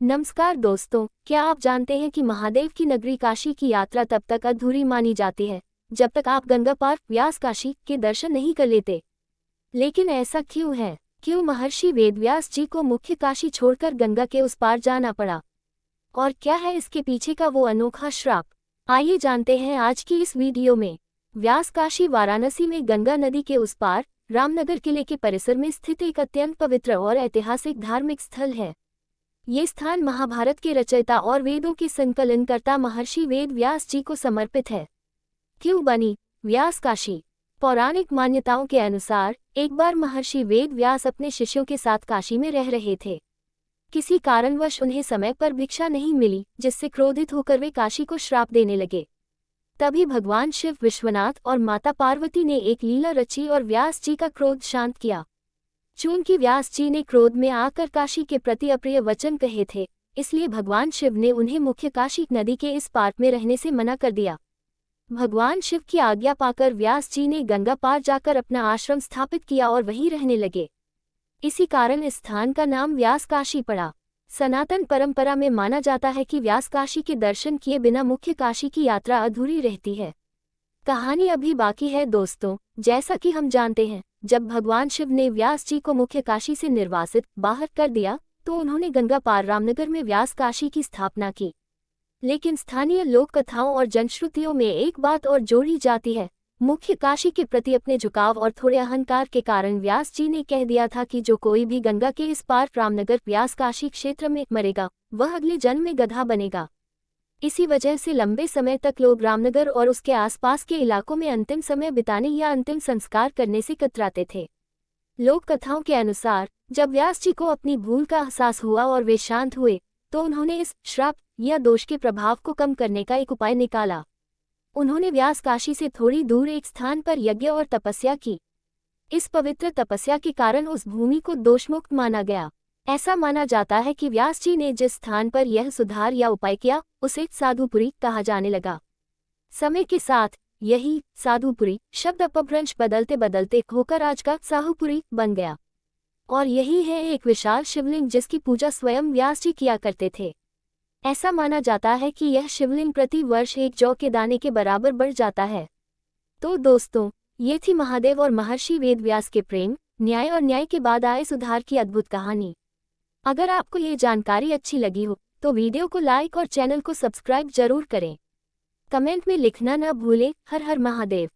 नमस्कार दोस्तों, क्या आप जानते हैं कि महादेव की नगरी काशी की यात्रा तब तक अधूरी मानी जाती है जब तक आप गंगा पार व्यास काशी के दर्शन नहीं कर लेते। लेकिन ऐसा क्यों है? क्यों महर्षि वेदव्यास जी को मुख्य काशी छोड़कर गंगा के उस पार जाना पड़ा? और क्या है इसके पीछे का वो अनोखा श्राप? आइए जानते हैं आज की इस वीडियो में। व्यास काशी वाराणसी में गंगा नदी के उस पार रामनगर किले के परिसर में स्थित एक अत्यंत पवित्र और ऐतिहासिक धार्मिक स्थल है। ये स्थान महाभारत के रचयिता और वेदों के संकलनकर्ता महर्षि वेद व्यास जी को समर्पित है। क्यों बनी व्यास काशी? पौराणिक मान्यताओं के अनुसार एक बार महर्षि वेद व्यास अपने शिष्यों के साथ काशी में रह रहे थे। किसी कारणवश उन्हें समय पर भिक्षा नहीं मिली, जिससे क्रोधित होकर वे काशी को श्राप देने लगे। तभी भगवान शिव, विश्वनाथ और माता पार्वती ने एक लीला रची और व्यास जी का क्रोध शांत किया। चूंकि व्यास जी ने क्रोध में आकर काशी के प्रति अप्रिय वचन कहे थे, इसलिए भगवान शिव ने उन्हें मुख्य काशी नदी के इस पार में रहने से मना कर दिया। भगवान शिव की आज्ञा पाकर व्यास जी ने गंगा पार जाकर अपना आश्रम स्थापित किया और वहीं रहने लगे। इसी कारण इस स्थान का नाम व्यास काशी पड़ा। सनातन परंपरा में माना जाता है कि व्यास काशी के दर्शन किए बिना मुख्य काशी की यात्रा अधूरी रहती है। कहानी अभी बाकी है दोस्तों। जैसा कि हम जानते हैं, जब भगवान शिव ने व्यास जी को मुख्य काशी से निर्वासित बाहर कर दिया तो उन्होंने गंगा पार रामनगर में व्यास काशी की स्थापना की। लेकिन स्थानीय लोक कथाओं और जनश्रुतियों में एक बात और जोड़ी जाती है। मुख्य काशी के प्रति अपने झुकाव और थोड़े अहंकार के कारण व्यास जी ने कह दिया था कि जो कोई भी गंगा के इस पार रामनगर व्यास काशी क्षेत्र में मरेगा, वह अगले जन्म में गधा बनेगा। इसी वजह से लंबे समय तक लोग रामनगर और उसके आसपास के इलाकों में अंतिम समय बिताने या अंतिम संस्कार करने से कतराते थे। लोक कथाओं के अनुसार जब व्यास जी को अपनी भूल का एहसास हुआ और वे शांत हुए, तो उन्होंने इस श्राप या दोष के प्रभाव को कम करने का एक उपाय निकाला। उन्होंने व्यास काशी से थोड़ी दूर एक स्थान पर यज्ञ और तपस्या की। इस पवित्र तपस्या के कारण उस भूमि को दोषमुक्त माना गया। ऐसा माना जाता है कि व्यास जी ने जिस स्थान पर यह सुधार या उपाय किया, उसे साधुपुरी कहा जाने लगा। समय के साथ यही साधुपुरी शब्द अपभ्रंश बदलते बदलते होकर आज का साहुपुरी बन गया। और यही है एक विशाल शिवलिंग जिसकी पूजा स्वयं व्यास जी किया करते थे। ऐसा माना जाता है कि यह शिवलिंग प्रति वर्ष एक जौ के दाने के बराबर बढ़ जाता है। तो दोस्तों, ये थी महादेव और महर्षि वेदव्यास के प्रेम, न्याय और न्याय के बाद आए सुधार की अद्भुत कहानी। अगर आपको ये जानकारी अच्छी लगी हो तो वीडियो को लाइक और चैनल को सब्सक्राइब जरूर करें। कमेंट में लिखना न भूलें। हर हर महादेव।